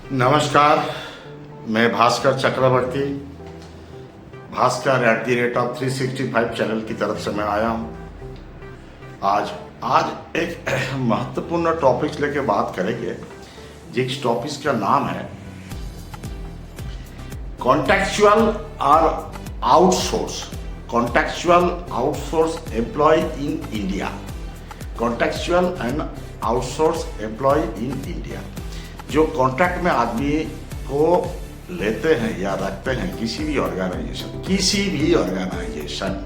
नमस्कार, मैं भास्कर चक्रवर्ती, भास्कर @365 चैनल की तरफ से मैं आया हूँ। आज एक महत्वपूर्ण टॉपिक लेके बात करेंगे, जिस टॉपिक का नाम है कॉन्टेक्चुअल और outsource employ in India. Contractual and outsource employ in India, जो कॉन्ट्रैक्ट में आदमी को लेते हैं या रखते हैं किसी भी ऑर्गेनाइजेशन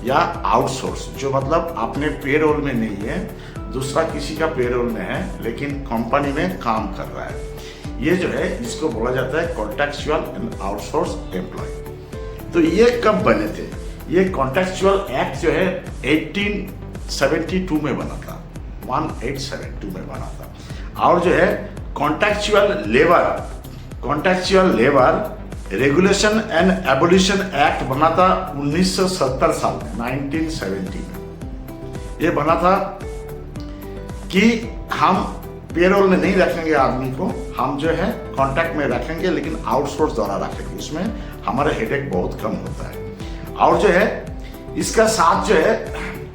या आउटसोर्स, जो मतलब अपने पेरोल में नहीं है, दूसरा किसी का पेरोल में है लेकिन कंपनी में काम कर रहा है, ये जो है इसको बोला जाता है कॉन्टेक्चुअल एंड आउटसोर्स एम्प्लॉय। तो ये कब बने थे? ये कॉन्टेक्चुअल एक्ट जो है 1872 में बना था, 1872 में बना था। और जो है contractual labour regulation and abolition act बना था 1970 साल में, 1970 में। ये बना था कि हम पेरोल में नहीं रखेंगे आदमी को, हम जो है कॉन्ट्रैक्ट में रखेंगे लेकिन आउटसोर्स द्वारा रखेंगे, उसमें हमारा हेडेक बहुत कम होता है। और जो है इसका साथ जो है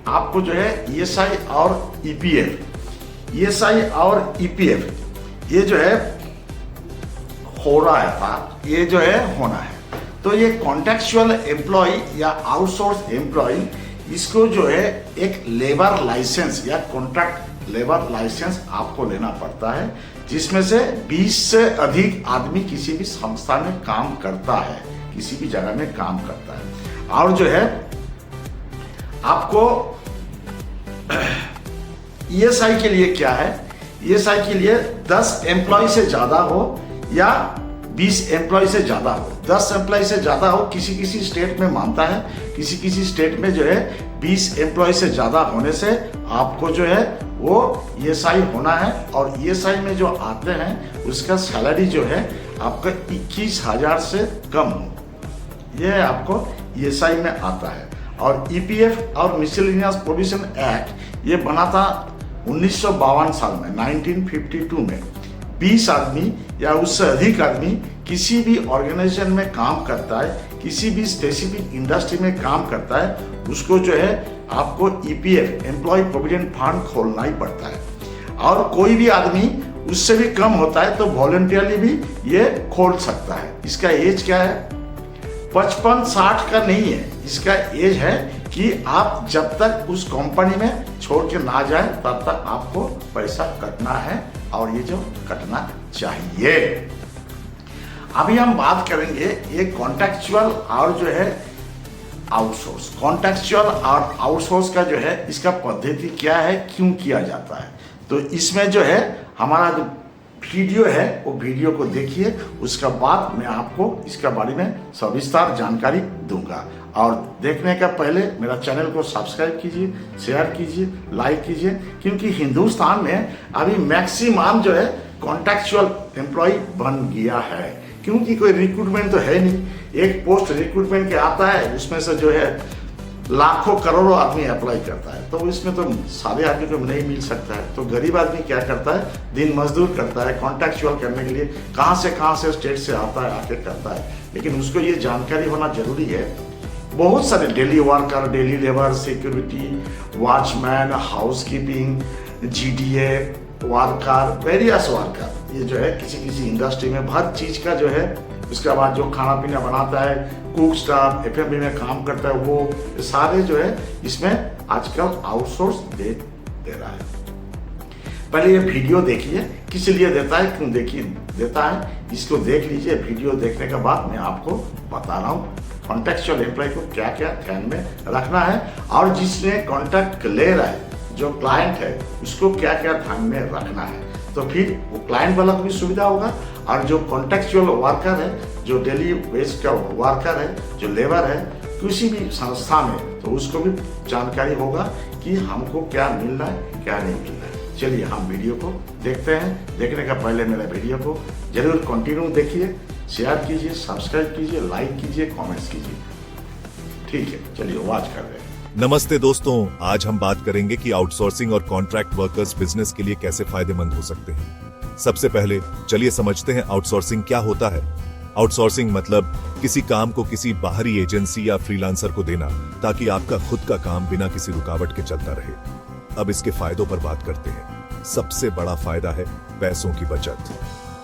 आपको जो है ईएसआई और ईपीएफ ये जो है हो रहा था, ये जो है होना है। तो ये कॉन्टेक्चुअल एम्प्लॉय या आउटसोर्स एम्प्लॉय, इसको जो है एक लेबर लाइसेंस या कॉन्ट्रैक्ट लेबर लाइसेंस आपको लेना पड़ता है, जिसमें से 20 से अधिक आदमी किसी भी संस्था में काम करता है, किसी भी जगह में काम करता है। और जो है आपको ईएसआई के लिए क्या है, ईएसआई के लिए 10 एम्प्लॉय से ज्यादा हो या 20 एम्प्लॉय से ज्यादा हो। 10 एम्प्लॉय से ज्यादा हो किसी स्टेट में मानता है, किसी स्टेट में जो है 20 एम्प्लॉय से ज्यादा होने से आपको जो है वो ईएसआई होना है। और ईएसआई में जो आते हैं उसका सैलरी जो है आपका 21,000 से कम हो, यह आपको ईएसआई में आता है। और ईपीएफ और मिसलेनियस प्रोविजन एक्ट ये बना था 1952 साल में, 1952 में। 20 आदमी या उससे अधिक आदमी किसी भी ऑर्गेनाइजेशन में काम करता है, किसी भी स्पेसिफिक इंडस्ट्री में काम करता है, उसको जो है आपको ईपीएफ एम्प्लॉय प्रोविडेंट फंड खोलना ही पड़ता है। और कोई भी आदमी उससे भी कम होता है तो वॉलंटियरली भी ये खोल सकता है। इसका एज क्या है? 55-60 का नहीं है, इसका एज है कि आप जब तक उस कंपनी में छोड़ के ना जाए तब तक आपको पैसा कटना है, और ये जो कटना चाहिए। अभी हम बात करेंगे ये कॉन्टेक्चुअल और जो है आउटसोर्स। कॉन्टेक्चुअल और आउटसोर्स का जो है इसका पद्धति क्या है, क्यों किया जाता है, तो इसमें जो है हमारा जो वीडियो है वो वीडियो को देखिए, उसका बाद मैं आपको इसके बारे में सविस्तार जानकारी दूंगा। और देखने का पहले मेरा चैनल को सब्सक्राइब कीजिए, शेयर कीजिए, लाइक कीजिए, क्योंकि हिंदुस्तान में अभी मैक्सिमम जो है कॉन्टेक्चुअल एम्प्लॉय बन गया है, क्योंकि कोई रिक्रूटमेंट तो है नहीं। एक पोस्ट रिक्रूटमेंट के आता है, उसमें से जो है लाखों करोड़ों आदमी अप्लाई करता है, तो इसमें तो सारे आदमी को नहीं मिल सकता है। तो गरीब आदमी क्या करता है, दिन मजदूर करता है कॉन्टेक्चुअल करने के लिए, कहाँ से स्टेट से आता है, आके करता है। लेकिन उसको ये जानकारी होना जरूरी है। बहुत सारे daily worker, daily labour, security, watchman, housekeeping, GDA worker, various worker, ये जो है किसी इंडस्ट्री में हर चीज का जो है, उसके बाद जो खाना पीना बनाता है, कुक स्टाफ, एफएमबी में काम करता है, वो सारे जो है इसमें आजकल आउटसोर्स दे रहा है। पहले ये वीडियो देखिए, किस लिए देता है, क्यों देता है, इसको देख लीजिए। वीडियो देखने के बाद मैं आपको बता रहा हूँ कॉन्टेक्चुअल एम्प्लॉय को क्या क्या ध्यान में रखना है, और जिसने कॉन्ट्रैक्ट ले रहा है, जो क्लाइंट है, उसको क्या क्या ध्यान में रखना है। तो फिर वो क्लाइंट वाला को भी सुविधा होगा, और जो कॉन्टेक्चुअल वर्कर है, जो डेली बेस का वर्कर है, जो लेबर है किसी भी संस्था में, तो उसको भी जानकारी होगा कि हमको क्या मिल रहा है, क्या नहीं मिल रहा है। चलिए हम वीडियो को देखते हैं। देखने का पहले मेरा वीडियो को जरूर कंटिन्यू देखिए, शेयर कीजिए, सब्सक्राइब कीजिए, लाइक कीजिए, कमेंट्स कीजिए। ठीक है, चलिए वॉच कर रहे हैं। नमस्ते दोस्तों, आज हम बात करेंगे कि आउटसोर्सिंग और कॉन्ट्रैक्ट वर्कर्स बिजनेस के लिए कैसे फायदेमंद हो सकते हैं। सबसे पहले चलिए समझते हैं आउटसोर्सिंग क्या होता है। आउटसोर्सिंग मतलब किसी काम को किसी बाहरी एजेंसी या फ्रीलांसर को देना ताकि आपका खुद का काम बिना किसी रुकावट के चलता रहे। अब इसके फायदों पर बात करते हैं। सबसे बड़ा फायदा है पैसों की बचत।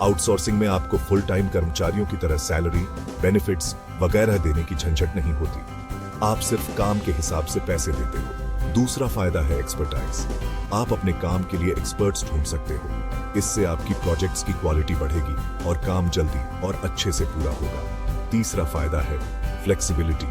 आउटसोर्सिंग में आपको फुल टाइम कर्मचारियों की तरह सैलरी, बेनिफिट्स वगैरह देने की झंझट नहीं होती। आप सिर्फ काम के हिसाब से पैसे देते हो। दूसरा फायदा है एक्सपर्टाइज। आप अपने काम के लिए एक्सपर्ट्स ढूंढ सकते हो। इससे आपकी प्रोजेक्ट्स की क्वालिटी बढ़ेगी और काम जल्दी और अच्छे से पूरा होगा। तीसरा फायदा है फ्लेक्सिबिलिटी।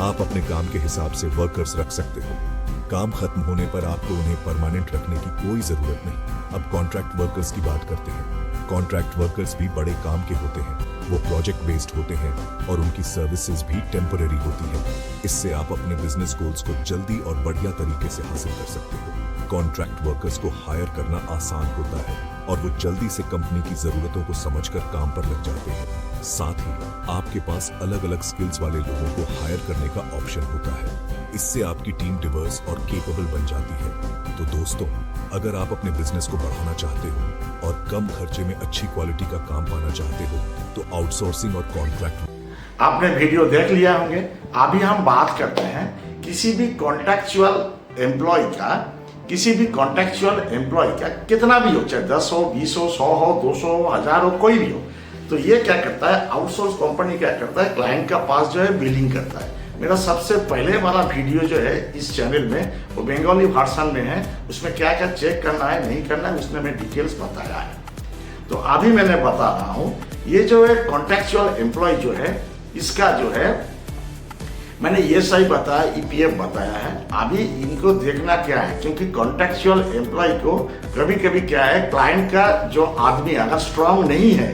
आप अपने काम के हिसाब से वर्कर्स रख सकते हो। काम खत्म होने पर आपको उन्हें परमानेंट रखने की कोई जरूरत नहीं। अब कॉन्ट्रैक्ट वर्कर्स की बात करते हैं। कॉन्ट्रैक्ट वर्कर्स भी बड़े काम के होते हैं। वो प्रोजेक्ट बेस्ड होते हैं और उनकी सर्विसेज भी टेम्पररी होती है। इससे आप अपने बिजनेस गोल्स को जल्दी और बढ़िया तरीके से हासिल कर सकते हो। कॉन्ट्रैक्ट वर्कर्स को हायर करना आसान होता है और वो जल्दी से कंपनी की जरूरतों को समझकर काम पर लग जाते हैं। साथ ही आपके पास अलग अलग स्किल्स वाले लोगों को हायर करने का ऑप्शन होता है। इससे आपकी टीम डिवर्स और केपेबल बन जाती है। तो दोस्तों, अगर आप अपने बिजनेस को बढ़ाना चाहते हो और कम खर्चे में अच्छी क्वालिटी का काम पाना चाहते हो तो आउटसोर्सिंग और कॉन्ट्रैक्ट। आपने वीडियो देख लिया होंगे। अभी हम बात करते हैं किसी भी कॉन्ट्रैक्चुअल एम्प्लॉय का, किसी भी कॉन्ट्रैक्चुअल एम्प्लॉय का कितना भी हो, चाहे 10 हो, 20 हो, 100 हो, 200 हो, 1000 हो, कोई भी हो, तो ये क्या करता है, आउटसोर्स कंपनी क्या करता है, क्लाइंट का पास जो है बिलिंग करता है। मेरा सबसे पहले वाला वीडियो जो है इस चैनल में वो बंगाली वर्जन में है। उसमें क्या क्या चेक करना है, नहीं करना है, उसने मैं डिटेल्स बताया है। तो अभी मैंने बता रहा हूँ, ये जो है कॉन्ट्रैक्चुअल एम्प्लॉय जो है, इसका जो है मैंने ये सही बताया, ईपीएफ बताया है। अभी इनको देखना क्या है, क्योंकि कॉन्ट्रैक्चुअल एम्प्लॉय को कभी कभी क्या है, क्लाइंट का जो आदमी अगर स्ट्रांग नहीं है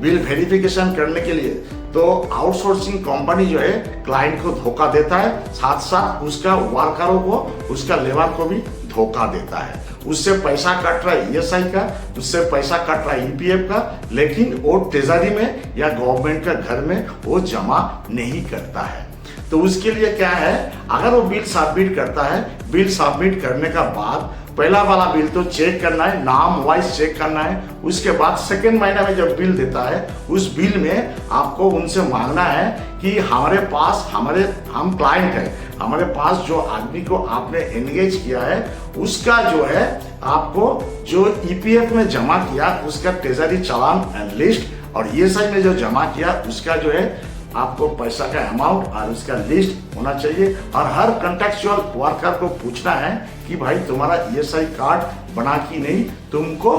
बिल वेरिफिकेशन करने के लिए, तो आउटसोर्सिंग कंपनी जो है क्लाइंट को धोखा देता है, साथ साथ उसका वर्करों को, उसका लेबर को भी धोखा देता है। उससे पैसा कट रहा है ईएसआई का, उससे पैसा कट रहा है ईपीएफ का, लेकिन वो ट्रेजरी में या गवर्नमेंट का घर में वो जमा नहीं करता है। तो उसके लिए क्या है, अगर वो बिल सबमिट करता है, बिल सबमिट करने का बाद पहला वाला बिल तो चेक करना है, नाम वाइज चेक करना है। उसके बाद सेकेंड महीना में जब बिल देता है, उस बिल में आपको उनसे मांगना है कि हमारे पास हम क्लाइंट है, हमारे पास जो आदमी को आपने एंगेज किया है उसका जो है आपको जो ईपीएफ में जमा किया उसका ट्रेजरी चालान एंड लिस्ट, और ईएसआई में जो जमा किया उसका जो है आपको पैसा का अमाउंट और उसका लिस्ट होना चाहिए। और हर कॉन्ट्रैक्चुअल वर्कर को पूछना है कि भाई तुम्हारा ईएसआई कार्ड बना कि नहीं, तुमको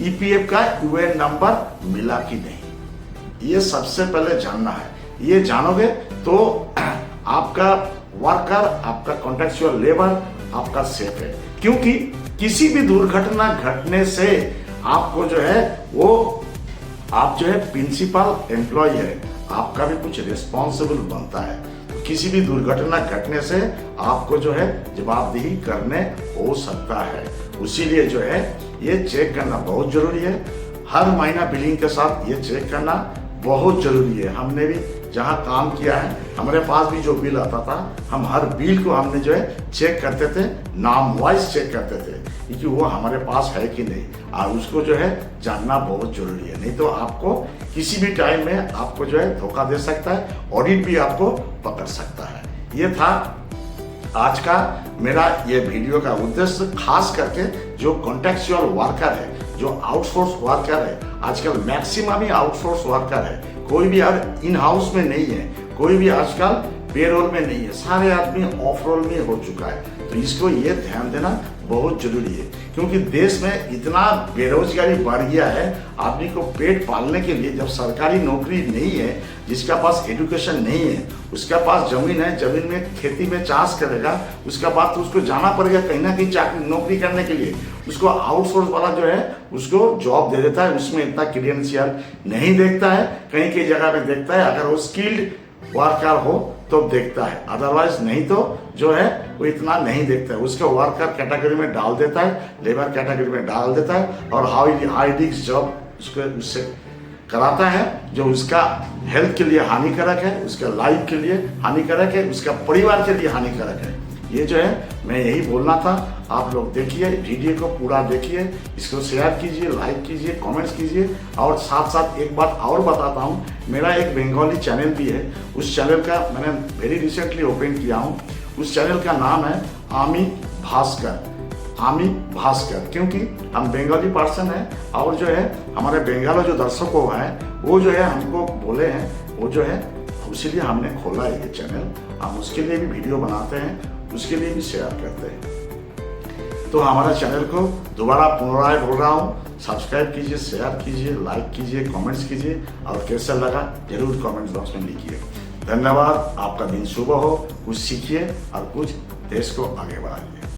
ईपीएफ का यूएएन नंबर मिला कि नहीं, ये सबसे पहले जानना है। ये जानोगे तो आपका वर्कर, आपका कॉन्ट्रैक्चुअल लेबर आपका सेफ है। क्योंकि किसी भी दुर्घटना घटने से आपको जो है वो, आप जो है प्रिंसिपल एम्प्लॉय है, आपका भी कुछ रिस्पॉन्सिबल बनता है। तो किसी भी दुर्घटना घटने से आपको जो है जवाबदेही करने हो सकता है। उसीलिए जो है ये चेक करना बहुत जरूरी है। हर महीना बिलिंग के साथ ये चेक करना बहुत जरूरी है। हमने भी जहाँ काम किया है, हमारे पास भी जो बिल आता था, हम हर बिल को हमने जो है चेक करते थे, नाम वाइज चेक करते थे कि वो हमारे पास है कि नहीं, और उसको जो है जानना बहुत जरूरी है। नहीं तो आपको किसी भी टाइम में आपको जो है धोखा दे सकता है, ऑडिट भी आपको पकड़ सकता है। ये था आज का मेरा ये वीडियो का उद्देश्य। खास करके जो कॉन्ट्रैक्चुअल वर्कर है, जो आउटसोर्स वर्कर है, आजकल मैक्सिमम ही आउटसोर्स वर्कर है, कोई भी अब इन हाउस में नहीं है, कोई भी आजकल पेरोल में नहीं है, सारे आदमी ऑफ रोल में हो चुका है। तो इसको ये ध्यान देना बहुत जरूरी है, क्योंकि देश में इतना बेरोजगारी बढ़ गया है। आदमी को पेट पालने के लिए जब सरकारी नौकरी नहीं है, जिसका पास एजुकेशन नहीं है, उसका पास जमीन है, जमीन में खेती में चाष करेगा, उसका बाद तो उसको जाना पड़ेगा कहीं ना कहीं चाकरी नौकरी करने के लिए। उसको आउटसोर्स वाला जो है उसको जॉब दे देता है, उसमें इतना क्रेडेंशियल नहीं देखता है, कहीं कहीं जगह पे देखता है अगर वो स्किल्ड वर्कर हो तो देखता है, अदरवाइज नहीं तो जो है वो इतना नहीं देखता है। उसको वर्कर कैटेगरी में डाल देता है, लेबर कैटेगरी में डाल देता है, और हाई रिस्क जॉब उससे कराता है, जो उसका हेल्थ के लिए हानिकारक है, उसका लाइफ के लिए हानिकारक है, उसका परिवार के लिए हानिकारक है। ये जो है मैं यही बोलना था। आप लोग देखिए, वीडियो को पूरा देखिए, इसको शेयर कीजिए, लाइक कीजिए, कमेंट्स कीजिए। और साथ साथ एक बात और बताता हूँ, मेरा एक बंगाली चैनल भी है। उस चैनल का मैंने वेरी रिसेंटली ओपन किया हूँ। उस चैनल का नाम है आमी भास्कर, क्योंकि हम बंगाली पर्सन हैं और जो है हमारे बंगाली जो दर्शकों हैं वो जो है हमको बोले हैं, वो जो है इसीलिए हमने खोला है ये चैनल। हम उसके लिए भी वीडियो बनाते हैं, उसके लिए भी शेयर करते हैं। तो हमारे चैनल को दोबारा पुनराय बोल रहा हूँ, सब्सक्राइब कीजिए, शेयर कीजिए, लाइक कीजिए, कमेंट्स कीजिए और कैसा लगा जरूर कमेंट बॉक्स में लिखिए। धन्यवाद। आपका दिन शुभ हो, कुछ सीखिए और कुछ देश को आगे बढ़ाइए।